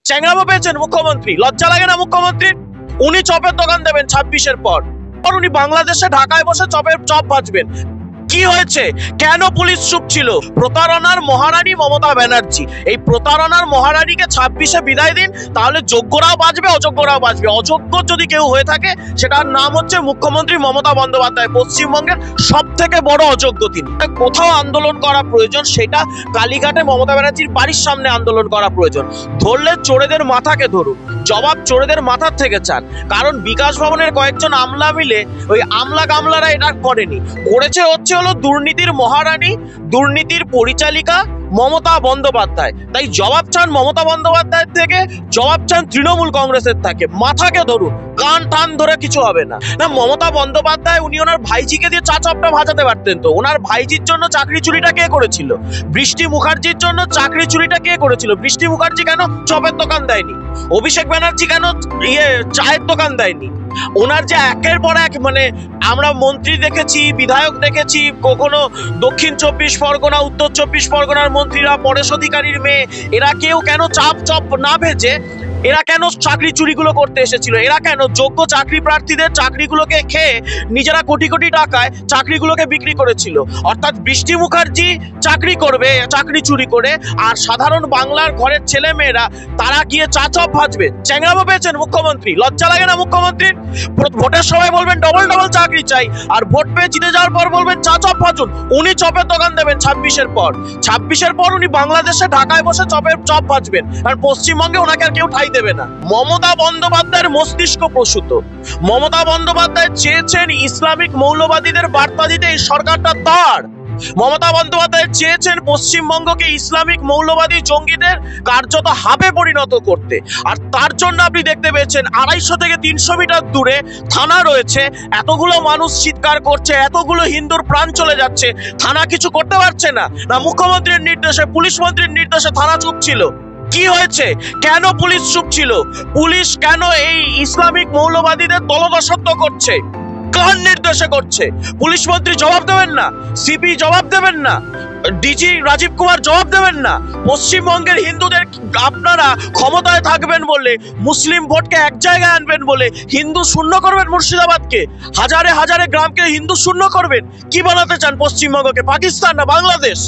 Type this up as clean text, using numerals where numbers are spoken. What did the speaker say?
চ্যাংড়ামো পেয়েছেন মুখ্যমন্ত্রী, লজ্জা লাগে না মুখ্যমন্ত্রী? উনি চপের দোকান দেবেন 26-এর পর, উনি বাংলাদেশে ঢাকায় বসে চপের চপ ভাজবেন। কি হয়েছে? কেন পুলিশ চুপ ছিল? প্রতারণার মহারানী মমতা ব্যানার্জি। এই প্রতারণার মহারানীকে 26-এ বিদায় দিন, তাহলে যোগ্যরাও বাঁচবে, অযোগ্যরাও বাঁচবে। অযোগ্য যদি কেউ হয়ে থাকে, সেটার নাম হচ্ছে মুখ্যমন্ত্রী মমতা বন্দ্যোপাধ্যায়। পশ্চিমবঙ্গের সব থেকে বড় অযোগ্য তিনি। কোথাও আন্দোলন করা প্রয়োজন, সেটা কালীঘাটে মমতা ব্যানার্জির বাড়ির সামনে আন্দোলন করা প্রয়োজন। ধরলে চোরেদের মাথাকে ধরুন, জবাব চোরেদের মাথার থেকে চান। কারণ বিকাশ ভবনের কয়েকজন আমলা মিলে, ওই আমলা গামলারা এটা করেনি, করেছে হচ্ছে হলো দুর্নীতির মহারানী, দুর্নীতির পরিচালিকা মমতা বন্দ্যোপাধ্যায়। তাই জবাব চান মমতা বন্দ্যোপাধ্যায়ের থেকে, জবাব চান তৃণমূল কংগ্রেসের থেকে। মাথাকে ধরুন, কান টান ধরে কিছু হবে না। না, মমতা বন্দ্যোপাধ্যায় উনি ওনার ভাইজিকে দিয়ে চা চপটা ভাজাতে পারতেন তো। ওনার ভাইজির জন্য চাকরি চুরিটা কে করেছিল? বৃষ্টি মুখার্জির জন্য চাকরি চুরিটা কে করেছিল? বৃষ্টি মুখার্জি কেন চপের দোকান দেয়নি? অভিষেক ব্যানার্জি কেন চায়ের দোকান দেয়নি? ওনার যে একের পর এক, মানে আমরা মন্ত্রী দেখেছি, বিধায়ক দেখেছি, কখনো দক্ষিণ 24 পরগনা, উত্তর 24 পরগনার মন্ত্রীরা, পরেশ অধিকারীর মেয়ে, এরা কেউ কেন চপ না ভেজে এরা কেন চাকরি চুরিগুলো করতে এসেছিল? এরা কেন যোগ্য চাকরি প্রার্থীদের চাকরিগুলোকে খেয়ে নিজেরা কোটি কোটি টাকায় চাকরিগুলোকে বিক্রি করেছিল? অর্থাৎ বৃষ্টি মুখার্জি চাকরি করবে চাকরি চুরি করে, আর সাধারণ বাংলার ঘরের ছেলে মেয়েরা তারা গিয়ে চা চপ ভাজবে। চ্যাংড়ামো পেয়েছেন মুখ্যমন্ত্রী, লজ্জা লাগে না মুখ্যমন্ত্রীর? ভোটের সময় বলবেন ডবল চাকরি চাই, আর ভোট পেয়ে জিতে যাওয়ার পর বলবেন চা চপ ভাজুন। উনি চপের দোকান দেবেন 26-এর পর। 26-এর পর উনি বাংলাদেশে ঢাকায় বসে চপের চপ ভাজবেন, আর পশ্চিমবঙ্গে ওনাকে আর কেউ ঠাই দেবে না। মমতা বন্দ্যোপাধ্যায়ের মস্তিষ্ক প্রসূত। মমতা বন্দ্যোপাধ্যায় চেয়েছেন ইসলামিক মৌলবাদীদের বার্তা দিতে এই সরকারটা তার। মমতা বন্দ্যোপাধ্যায় চেয়েছেন পশ্চিমবঙ্গকে ইসলামিক মৌলবাদী জঙ্গিদের কার্যত হাবে পরিণত করতে। আর তার জন্য আপনি দেখতে পেয়েছেন 250 থেকে 300 মিটার দূরে থানা রয়েছে, এতগুলো মানুষ চিৎকার করছে, এতগুলো হিন্দুর প্রাণ চলে যাচ্ছে, থানা কিছু করতে পারছে না। না, মুখ্যমন্ত্রীর নির্দেশে, পুলিশ মন্ত্রীর নির্দেশে থানা চুপ ছিল। কি হয়েছে? কেন পুলিশ চুপ ছিল? পুলিশ কেন এই ইসলামিক মৌলবাদীদের দলদাসত্ব করছে? কার নির্দেশে করছে? পুলিশ মন্ত্রী জবাব দেবেন না? সিপি জবাব দেবেন না? ডিজি রাজীব কুমার জবাব দেবেন না? পশ্চিমবঙ্গের হিন্দুদের আপনারা ক্ষমতায় থাকবেন বলে, মুসলিম ভোটকে এক জায়গায় আনবেন বলে হিন্দু শূন্য করবেন মুর্শিদাবাদকে, হাজারে হাজারে গ্রামকে হিন্দু শূন্য করবেন। কি বানাতে চান পশ্চিমবঙ্গকে? পাকিস্তান না বাংলাদেশ?